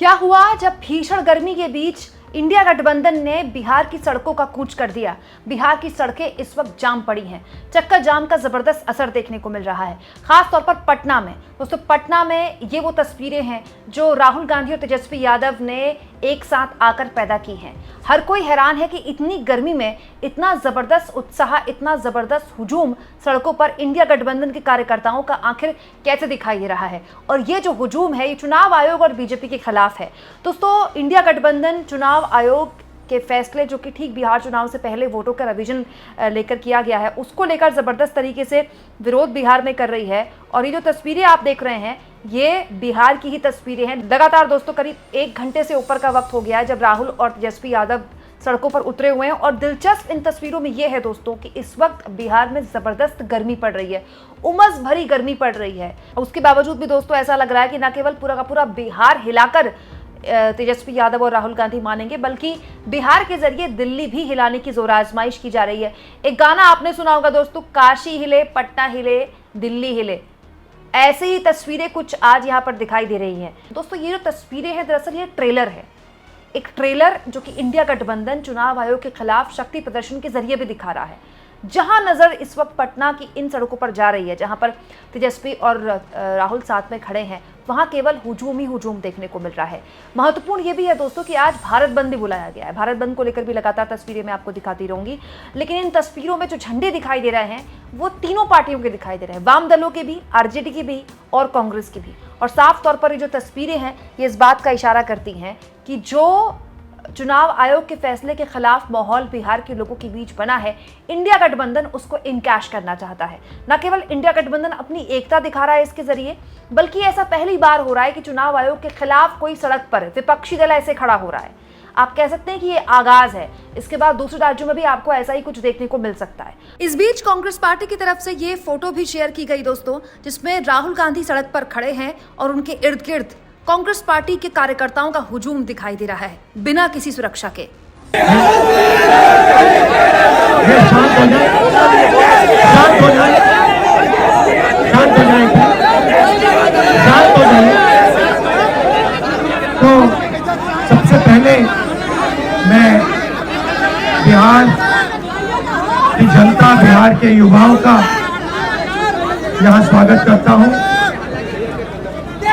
क्या हुआ जब भीषण गर्मी के बीच इंडिया गठबंधन ने बिहार की सड़कों का कूच कर दिया। बिहार की सड़कें इस वक्त जाम पड़ी हैं। चक्का जाम का जबरदस्त असर देखने को मिल रहा है, खास तौर पर पटना में। दोस्तों, पटना में ये वो तस्वीरें हैं जो राहुल गांधी और तेजस्वी यादव ने एक साथ आकर पैदा की हैं। हर कोई हैरान है कि इतनी गर्मी में इतना जबरदस्त उत्साह, इतना जबरदस्त हुजूम सड़कों पर इंडिया गठबंधन के कार्यकर्ताओं का आखिर कैसे दिखाई दे रहा है। और ये जो हुजूम है, ये चुनाव आयोग और बीजेपी के खिलाफ है। दोस्तों, इंडिया गठबंधन चुनाव आयोग के फैसले जो कि ठीक बिहार चुनाव से पहले वोटों का रिवीजन लेकर किया गया है, उसको लेकर जबरदस्त तरीके से विरोध बिहार में कर रही है। और ये जो तस्वीरें आप देख रहे हैं, ये बिहार की ही तस्वीरें हैं। लगातार दोस्तों करीब 1 घंटे से ऊपर का वक्त हो गया है जब राहुल और तेजस्वी यादव सड़कों पर उतरे हुए हैं। और दिलचस्प इन तस्वीरों में यह है दोस्तों कि इस वक्त बिहार में जबरदस्त गर्मी पड़ रही है, उमस भरी गर्मी पड़ रही है। उसके बावजूद भी दोस्तों ऐसा लग रहा है कि न केवल पूरा का पूरा बिहार हिलाकर तेजस्वी यादव और राहुल गांधी मानेंगे, बल्कि बिहार के जरिए दिल्ली भी हिलाने की जोर आजमाइश की जा रही है। एक गाना आपने सुना होगा दोस्तों, काशी हिले, पटना हिले, दिल्ली हिले। ऐसे ही तस्वीरें कुछ आज यहाँ पर दिखाई दे रही हैं। दोस्तों, ये जो तस्वीरें हैं दरअसल ये ट्रेलर है, एक ट्रेलर जो कि इंडिया गठबंधन चुनाव आयोग के खिलाफ शक्ति प्रदर्शन के जरिए भी दिखा रहा है। जहां नजर इस वक्त पटना की इन सड़कों पर जा रही है, जहां पर तेजस्वी और राहुल साथ में खड़े हैं, वहां केवल हुजूम ही हुजूम देखने को मिल रहा है। महत्वपूर्ण ये भी है दोस्तों कि आज भारत बंद भी बुलाया गया है। भारत बंद को लेकर भी लगातार तस्वीरें मैं आपको दिखाती रहूंगी, लेकिन इन तस्वीरों में जो झंडे दिखाई दे रहे हैं वो तीनों पार्टियों के दिखाई दे रहे हैं, वाम दलों के भी, आरजेडी की भी और कांग्रेस की भी। और साफ तौर पर ये जो तस्वीरें हैं ये इस बात का इशारा करती हैं कि जो चुनाव आयोग के फैसले के खिलाफ माहौल बिहार के लोगों के बीच बना है, इंडिया गठबंधन उसको इनकैश करना चाहता है। न केवल इंडिया गठबंधन अपनी एकता दिखा रहा है इसके जरिए, बल्कि ऐसा पहली बार हो रहा है कि चुनाव आयोग के खिलाफ कोई सड़क पर विपक्षी दल ऐसे खड़ा हो रहा है। आप कह सकते हैं कि ये आगाज है, इसके बाद दूसरे राज्यों में भी आपको ऐसा ही कुछ देखने को मिल सकता है। इस बीच कांग्रेस पार्टी की तरफ से ये फोटो भी शेयर की गई दोस्तों, जिसमें राहुल गांधी सड़क पर खड़े हैं और उनके इर्द गिर्द कांग्रेस पार्टी के कार्यकर्ताओं का हुजूम दिखाई दे रहा है बिना किसी सुरक्षा के। तो सबसे पहले मैं बिहार की जनता, बिहार के युवाओं का यहाँ स्वागत करता हूँ।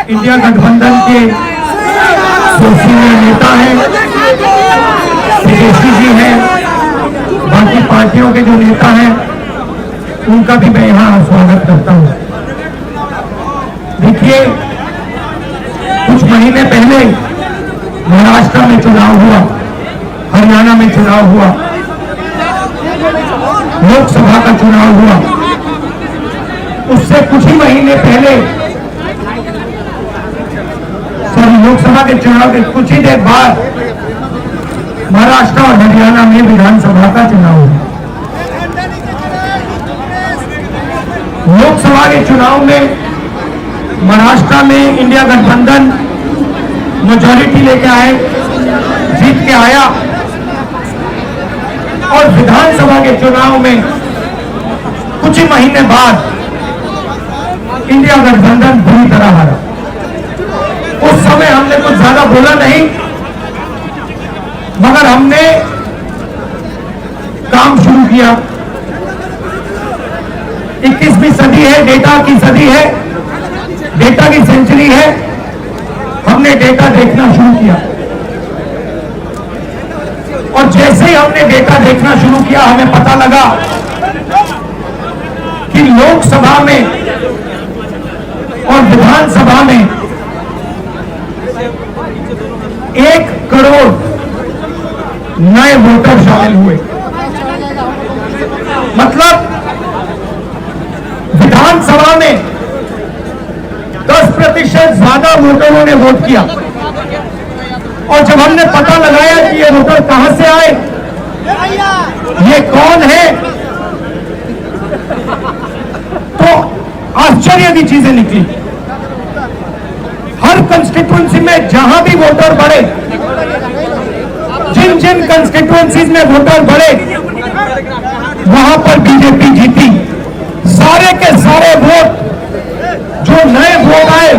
इंडिया गठबंधन के जो सीनियर नेता हैं, तेजस्वी जी हैं, बाकी पार्टियों के जो नेता हैं, उनका भी मैं यहाँ स्वागत करता हूँ। देखिए, कुछ महीने पहले महाराष्ट्र में चुनाव हुआ, हरियाणा में चुनाव हुआ, लोकसभा का चुनाव हुआ। उससे कुछ ही महीने पहले, लोकसभा के चुनाव के कुछ ही देर बाद महाराष्ट्र और हरियाणा में विधानसभा का चुनाव हुआ। लोकसभा के चुनाव में महाराष्ट्र में इंडिया गठबंधन मेजॉरिटी लेके आए, जीत के आया। और विधानसभा के चुनाव में कुछ ही महीने बाद इंडिया गठबंधन बुरी तरह हारा। उस समय हमने कुछ ज्यादा बोला नहीं, मगर हमने काम शुरू किया। 21वीं सदी है, डेटा की सदी है, डेटा की सेंचुरी है। हमने डेटा देखना शुरू किया और जैसे ही हमने डेटा देखना शुरू किया, हमें पता लगा कि लोकसभा में और विधानसभा में 1 करोड़ नए वोटर शामिल हुए। मतलब विधानसभा में 10% ज्यादा वोटरों ने वोट किया। और जब हमने पता लगाया कि ये वोटर कहां से आए, ये कौन है, तो आश्चर्य की चीजें निकली। हर कंस्टिट्यूएंसी में जहां भी वोटर बढ़े, जिन जिन कंस्टिट्यूएंसीज में वोटर बढ़े, वहां पर बीजेपी जीती। सारे के सारे वोट जो नए वोट आए,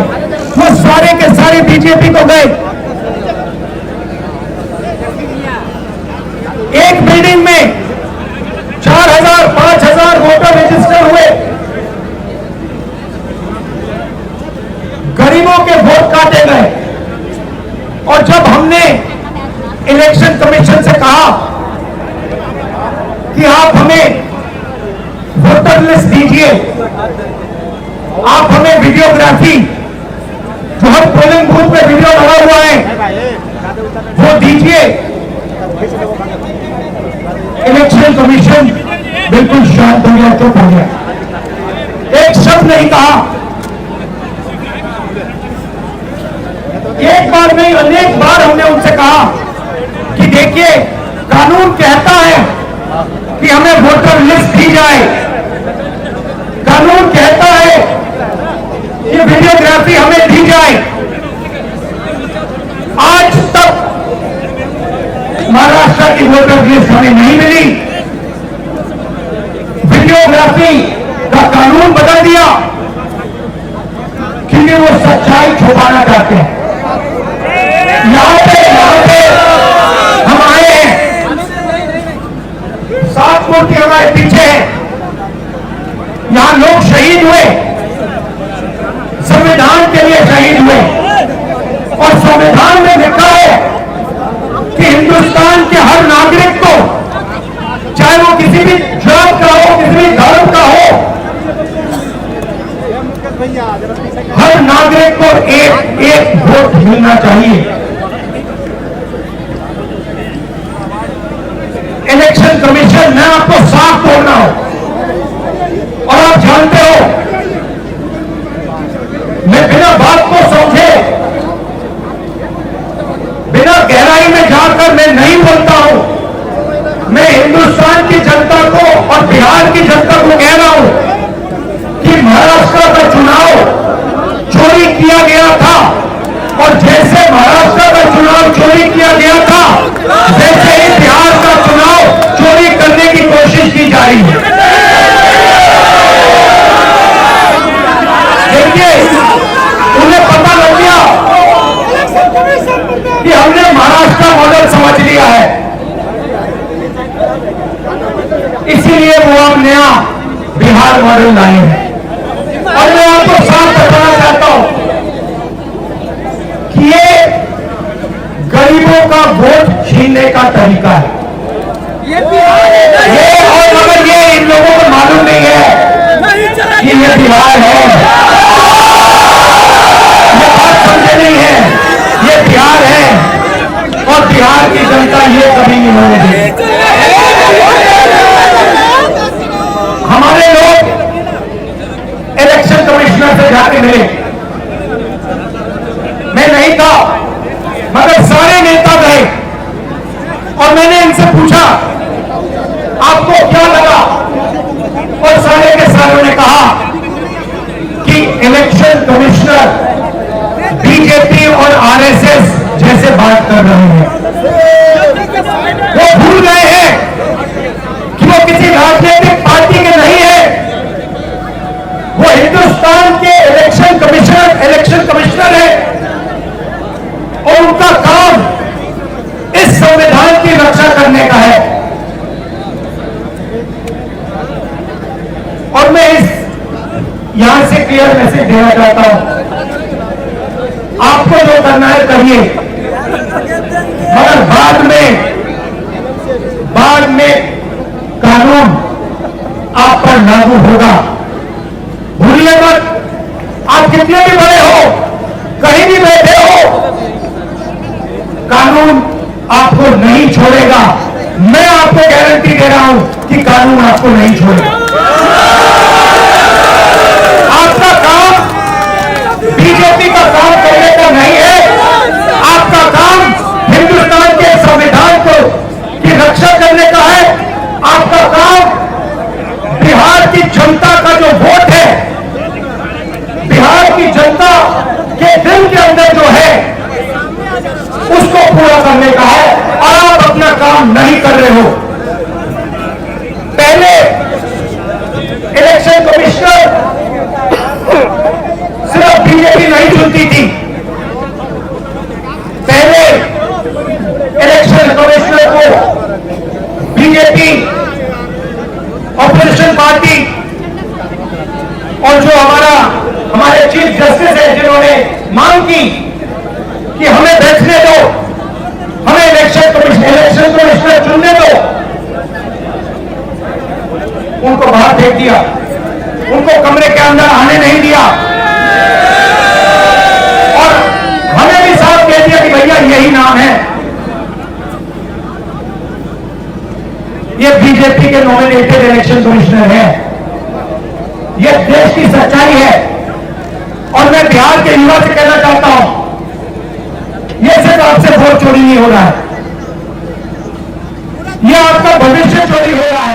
वो सारे के सारे बीजेपी को गए। एक बिल्डिंग में 4000 5000 वोटर रजिस्टर हुए, गरीबों के वोट काटे गए। और जब हमने इलेक्शन कमीशन से कहा कि आप हमें वोटर लिस्ट दीजिए, आप हमें वीडियोग्राफी, जो हर पोलिंग बूथ पे वीडियो लगा हुआ है वो दीजिए, इलेक्शन कमीशन बिल्कुल शांत हो गया, चुप हो गया, एक शब्द नहीं कहा। एक बार नहीं अनेक बार हमने उनसे कहा कि देखिए कानून कहता है कि हमें वोटर लिस्ट दी जाए, कानून कहता है कि वीडियोग्राफी हमें दी जाए। आज तक महाराष्ट्र की वोटर लिस्ट हमें नहीं मिली, वीडियोग्राफी का कानून बदल दिया क्योंकि वो सच्चाई छुपाना चाहते हैं। यहां पे हम आए हैं, 7 मूर्ति हमारे पीछे है, यहां लोग शहीद हुए, संविधान के लिए शहीद हुए, और संविधान में लिखा है कि हिंदुस्तान के हर नागरिक को, चाहे वो किसी भी जात का हो, किसी भी धर्म का हो, हर नागरिक को एक एक वोट मिलना चाहिए। इलेक्शन कमीशन, मैं आपको साफ बोल रहा हूं और आप जानते हो, मैं बिना बात को समझे, बिना गहराई में जाकर मैं नहीं बोलता हूं। मैं हिंदुस्तान की जनता को और बिहार की जनता को कह रहा हूं कि महाराष्ट्र का चुनाव चोरी किया गया था, और जैसे महाराष्ट्र का चुनाव चोरी किया गया था, वैसे ही बिहार का चुनाव चोरी करने की कोशिश की जा रही है। देखिए, उन्हें पता लग गया कि हमने महाराष्ट्र मॉडल समझ लिया है, इसीलिए वो हम नया बिहार मॉडल लाए हैं। और मैं आपको साफ बताना चाहता हूं कि ये गरीबों का वोट छीनने का तरीका है। ये और मगर ये इन लोगों को मालूम नहीं है कि ये बिहार है, ये बात समझे नहीं है, ये बिहार है, और बिहार की जनता ये कभी नहीं होने देगी। हमारे लोग इलेक्शन कमिश्नर से जाके मिले, मैं नहीं था मगर सारे नेता गए, और मैंने इनसे पूछा आपको क्या लगा, और सारे के सारों ने कहा कि इलेक्शन कमिश्नर बीजेपी और आरएसएस जैसे बात कर रहे हैं। वो भूल गए हैं कि वो किसी राजनीतिक पार्टी के नहीं है, वो हिंदुस्तान के इलेक्शन कमिश्नर है, और उनका काम इस संविधान की रक्षा करने का है। और मैं यहां से क्लियर मैसेज देना चाहता हूं, आपको जो करना है करिए, मगर बाद में कानून आप पर लागू होगा। भूलिए मत, आप कितने भी बड़े हो, कहीं भी बैठे हो, कानून आपको नहीं छोड़ेगा। मैं आपको गारंटी दे रहा हूं कि कानून आपको नहीं छोड़ेगा। आपका काम बीजेपी का काम करने का नहीं है, आपका काम हिंदुस्तान के संविधान की रक्षा करने का है। आपका काम बिहार की जनता का जो वोट है, बिहार की जनता के दिल के अंदर जो है, उसको पूरा करने का है, और आप अपना काम नहीं कर रहे हो। पहले मांग की कि हमें बैठने दो, हमें इलेक्शन कमिश्नर चुनने दो, उनको बाहर फेंक दिया, उनको कमरे के अंदर आने नहीं दिया और हमें भी साफ कह दिया कि भैया यही नाम है, ये बीजेपी के नॉमिनेटेड इलेक्शन कमिश्नर है। ये देश की सच्चाई है और मैं बिहार के युवा से कहना चाहता हूं, ये सिर्फ आपसे वोट चोरी नहीं हो रहा है, ये आपका भविष्य चोरी हो रहा है।